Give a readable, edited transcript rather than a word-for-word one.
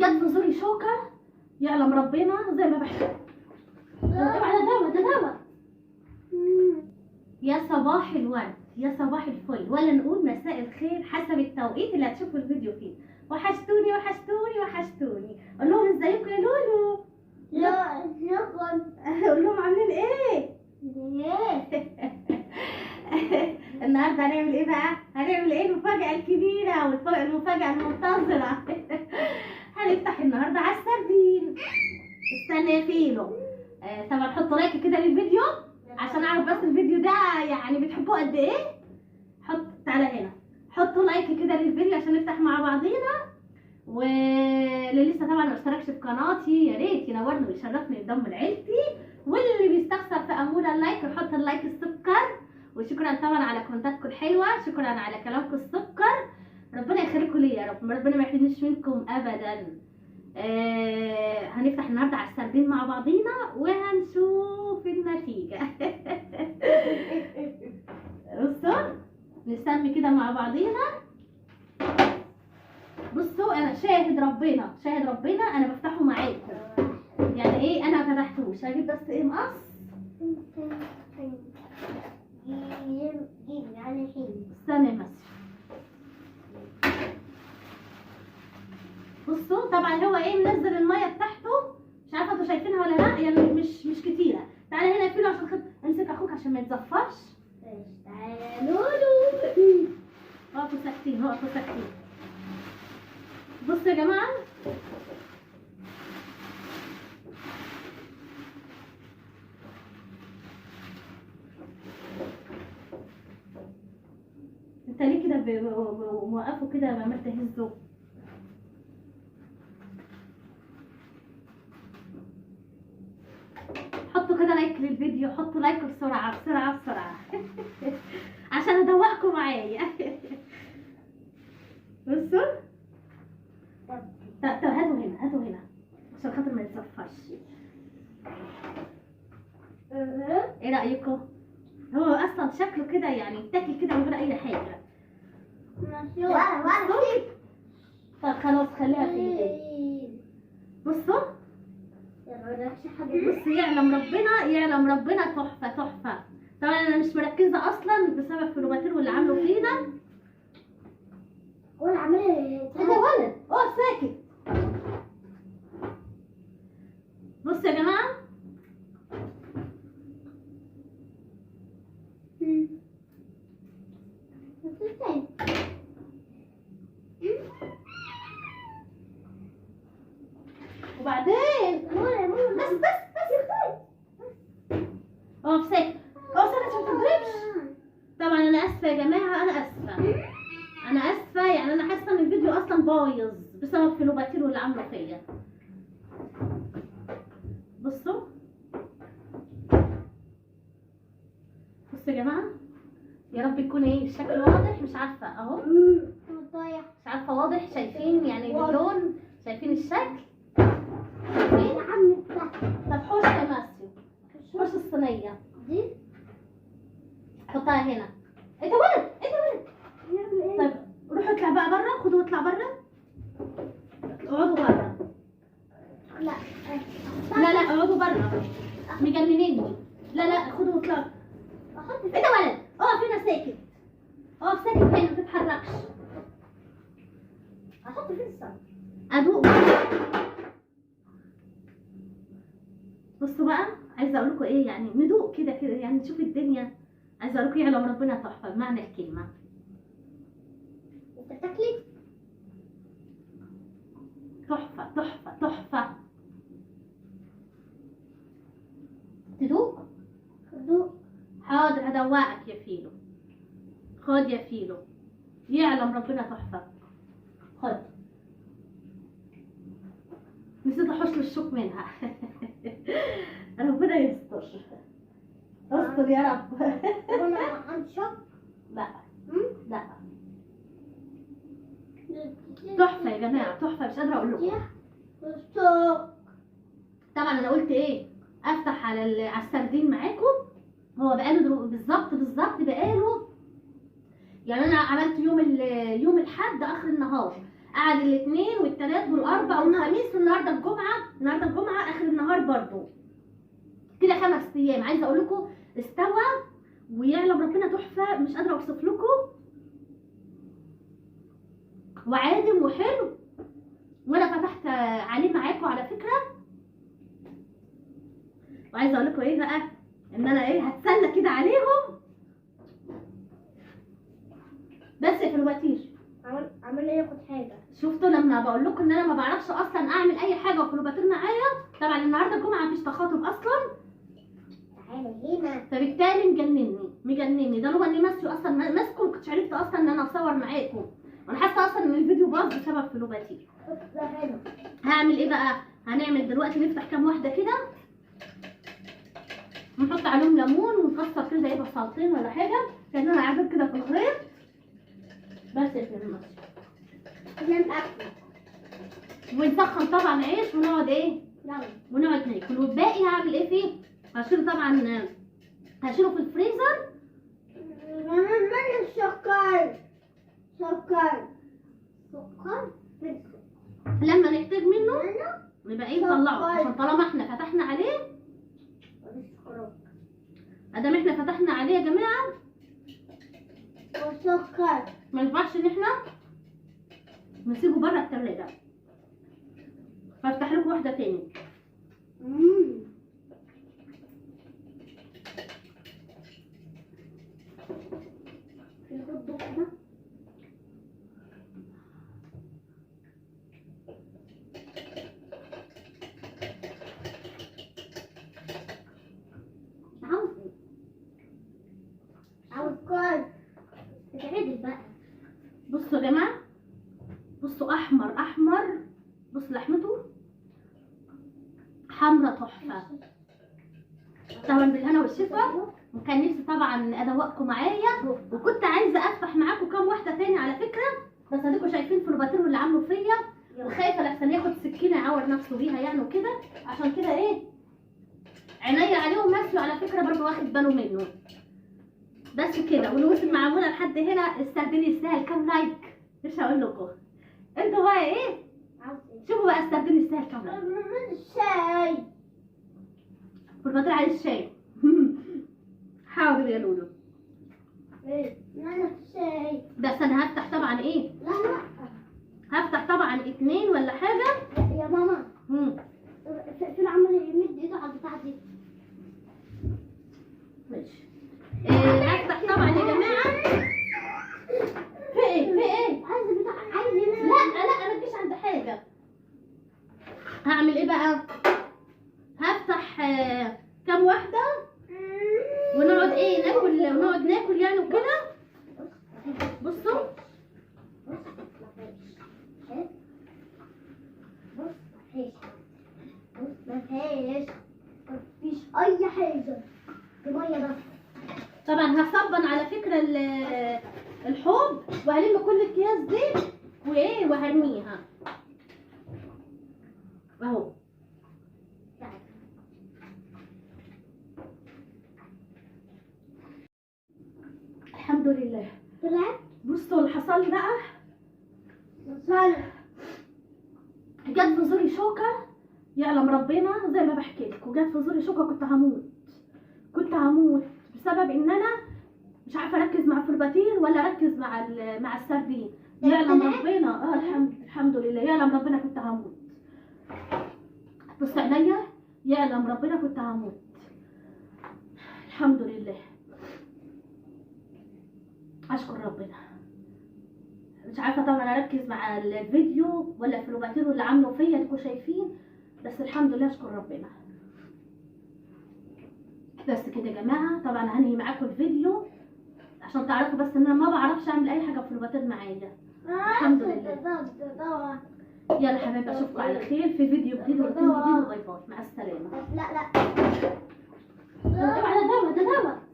جت في زوري شوكه يعلم ربنا زي ما بحب. اوعى ده دواء. يا صباح الورد، يا صباح الفل، ولا نقول مساء الخير حسب التوقيت اللي هتشوفوا الفيديو فيه. وحشتوني وحشتوني وحشتوني. قول لهم ازيكم يا لولو. لا شكرا. قول لهم عاملين ايه؟ النهارده هنعمل ايه بقى؟ هنعمل ايه المفاجأة الكبيرة والمفاجأة المنتظرة؟ هنفتح النهارده على السردين. استنى يا فيلو. طبعا حطوا لايك كده للفيديو عشان اعرف بس الفيديو ده يعني بتحبوه قد ايه. تعالى هنا حطوا لايك كده للفيديو عشان نفتح مع بعضينا. واللي لسه طبعا ما اشتركش في قناتي يا ريت ينورني ويشرفني ينضم لعيلتي. واللي بيستخسر في اموره اللايك يحط اللايك السكر. وشكرا طبعا على كومنتاتكم الحلوه، شكرا على كلامكم السكر. ربنا يخليكم لي يا رب، ربنا ما يحرمنيش منكم ابدا. هنفتح النهارده على السردين مع بعضينا وهنشوف النتيجه. بصوا نسمي كده مع بعضينا. بصوا انا شاهد ربنا انا بفتحه معاكم. يعني ايه انا ما فتحتوش، هجيب بس ايه مقص. استنى بس. بصوا طبعا هو ايه منزل الميه بتاعته، مش عارفه انتوا شايفينها ولا لا، يعني مش كتيره. تعالى هنا فيلو عشان خاطر امسك اخوك عشان ما يتزفرش. تعالى لولو. اقفوا ساكتين. بصوا يا جماعه انت ليه كده موقفه كده عمال تهزه؟ حطوا كده لايك للفيديو، حطوا لايك بسرعه عشان ادوقكم معايا. بصوا طب هاتوا هنا عشان خاطر ما يتصفرش. ايه رايكم؟ هو اصلا شكله كده يعني يتاكل كده من غير اي حاجه. طب خلاص خليها في ايدي. بصوا يعلم ربنا تحفه. طبعا انا مش مركزه اصلا بسبب فلوباتير واللي عامله فينا. ولا عمال ايه ده ولد؟ اقف ساكت. بصوا يا جماعه وبعدين بس اقف ساكت عشان ما تضربش. طبعا انا اسفه يا جماعه، انا اسفه يعني انا حاسه ان الفيديو اصلا بايظ بسبب فلوباتير واللي عامله فيا. بصوا يا جماعه، يا رب يكون ايه الشكل واضح. مش عارفه اهو، مش عارفه واضح شايفين يعني اللون، شايفين الشكل. طب حوش يا ماسيو، حوش الصينيه دي حطها هنا. ايه ده ولد؟ طيب روح اطلع بقى بره، خدوا اطلع بره، اقعدوا بره. لا اقعدوا بره مجننيني. لا خدوا اطلعوا. ايه ده ولد؟ اقف هنا ساكت، هنا ما تتحركش. احط فين الصمت؟ ادوق. بصوا بقى عايزه اقول لكم ايه، يعني ندوق كده يعني نشوف الدنيا. عايزه اقول لكم يعلم ربنا تحفه بمعنى الكلمه. انت بتاكلي؟ تحفه. تدوق؟ حاضر هدوقك يا فيلو. خد يا فيلو، يعلم ربنا تحفه. خد. نسيت احوش الشوك منها. ربنا يستر. استر يا رب. وانا عندي شوك؟ لا تحفه يا جماعه، تحفه مش قادره اقول لكم. طبعا انا قلت ايه افتح على السردين معاكم. هو بقاله بالظبط بقاله يعني انا عملت يوم الاحد اخر النهار، قعد الاثنين والثلاث والاربع والخميس والنهارده الجمعه اخر النهار برضو. كده 5 ايام. عايزه اقول لكم استوى ويعلم ربنا تحفه، مش قادره اوصف لكم، وعادم وحلو. وانا فتحت عليه معاكم على فكره. وعايزه اقول لكم ايه بقى، ان انا ايه هتسلى كده عليهم بس في الوتير. عمال ياخد حاجة. شفتوا لما بقول لكم ان انا ما بعرفش اصلا اعمل اي حاجه وفي الوتير معايا؟ طبعا النهارده الجمعه مفيش تخاطب اصلا، تعالى هنا. فبالتالي مجنني. ده لو اني ماسكه اصلا ماسكه ما كنتش عرفت اصلا ان انا اصور معاكم، وانا حاسه اصلا ان الفيديو باظ بسبب فلوباتير. بص هنا. هعمل ايه بقى؟ هنعمل دلوقتي نفتح كام واحده كده ونحط عليهم ليمون ونكسر كده زي بصلتين ولا حاجه كاننا قاعدين كده في الخيط بس يا المصري. لم أكل. ونسخن طبعا عيش ونقعد ايه؟ يلا. ونقعد ناكل. والباقي هعمل ايه فيه؟ هشيله طبعا، هشيله في الفريزر. من السكر. سكر. لما نحتاج منه هنا. نبقى ايه نطلعه، عشان طالما احنا فتحنا عليه. ادام احنا فتحنا عليه يا جماعه وسكر. ما ينفعش ان احنا نسيبه بره التلاجة. هفتح لكم واحده تاني. عاوز كل. تتعدل بقى. بصوا يا جماعه، بصوا احمر، بص لحمته حمرا تحفه. طبعا بالهنا والشفا. وكان نفسي طبعا ادوقكم معايا، وكنت عايزه افتح معاكم كام واحده تاني على فكره، بس اديكم شايفين فلوباتير اللي عامله فيا وخايفه لحسن ياخد سكينه يعور نفسه بيها يعني وكده، عشان كده ايه عينيا عليهم. ماسيو على فكره برضه واخد باله منه. بس كده. واللي وصل مع منى لحد هنا السردين يستاهل كام لايك؟ مش هقول لكم انتوا بقى ايه. شوفوا بقى السردين يستاهل كام لايك. الشاي. فلوباتير عايز شاي. حاضر يا لولو. ايه؟ انا الشاي. بس انا هفتح طبعا ايه؟ لا. هفتح طبعا 2 ولا حاجه. يا ماما. في العمل يمد ايده على البتاعه دي. ماشي. هفتح طبعا يا جماعه. في ايه؟ عايز لا ما تجيش عند حاجه. هعمل ايه بقى؟ هفتح كام واحده ونقعد ايه ناكل يعني وكده. بصوا مفيش اي حاجه. دي ميه بس. طبعا هصبن على فكره الحوض وهلم كل الاكياس دي وايه وهرميها اهو. الحمد لله. طلعت. بصوا اللي حصل لي بقى. صالح. جت في زوري شوكه يعلم ربنا زي ما بحكي لكم. جت في زوري شوكه كنت هموت بسبب ان انا مش عارفه اركز مع فلوباتير ولا اركز مع السردين. يعلم ربنا الحمد لله. يعلم ربنا كنت هموت. بص عينيا يعلم ربنا كنت هموت. الحمد لله. اشكر ربنا. مش عارفه طبعا اركز مع الفيديو ولا فلوباتير اللي عامله فيا انتوا شايفين، بس الحمد لله اشكر ربنا. بس كده يا جماعه. طبعا هنهي معاكم الفيديو عشان تعرفوا بس ان انا ما بعرفش اعمل اي حاجه في فلوباتير معايا. الحمد لله. يلا حبايبي اشوفكم على خير في فيديو جديد وروتين جديد. وباي باي مع السلامه. لا. اوعى ده دواء